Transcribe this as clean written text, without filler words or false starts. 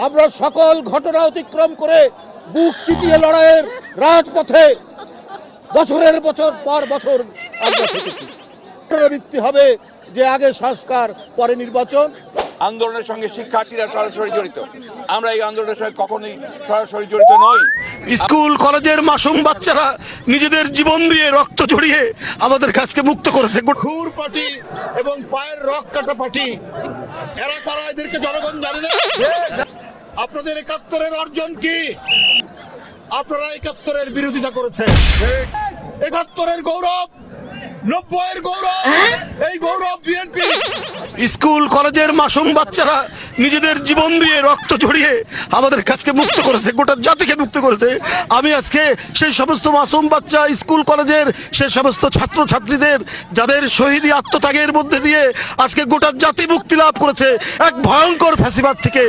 আমরা সকল ঘটনা অতিক্রম করে বুক চিতিয়ে লড়াইয়ের রাজপথে বছরের পর বছর আমরা থেকেছি। পুনরাবৃত্তি হবে যে আগে সংস্কার পরে নির্বাচন। আন্দোলনের সঙ্গে শিক্ষার্থীরা সরাসরি জড়িত, আমরা এই আন্দোলনের সঙ্গে কখনোই সরাসরি জড়িত নই। স্কুল কলেজের মাসুম বাচ্চারা নিজেদের জীবন দিয়ে রক্ত ঝরিয়ে আমাদের কাছকে মুক্ত করেছে। খুর পার্টি এবং পায়ের রক কাটা পার্টি, এরা কারা? এদেরকে জনগণ জানে না। আপনাদের ৭১-এর অর্জন কি? আপনারা ৭১-এর বিরোধিতা করেছেন। ৭১-এর গৌরব, ৯০-এর গৌরব, এই গৌরব বিএনপি। স্কুল কলেজের মাসুম বাচ্চারা নিজেদের জীবন দিয়ে রক্ত ঝরিয়ে আমাদের কাছকে মুক্ত করেছে, গোটা জাতিকে মুক্ত করেছে। আমি আজকে সেই সমস্ত মাসুম বাচ্চা, স্কুল কলেজের সেই সমস্ত ছাত্র ছাত্রীদের যাদের শহীদী আত্মত্যাগের মধ্যে দিয়ে আজকে গোটা জাতি মুক্তি লাভ করেছে এক ভয়ঙ্কর ফ্যাসিবাদ থেকে।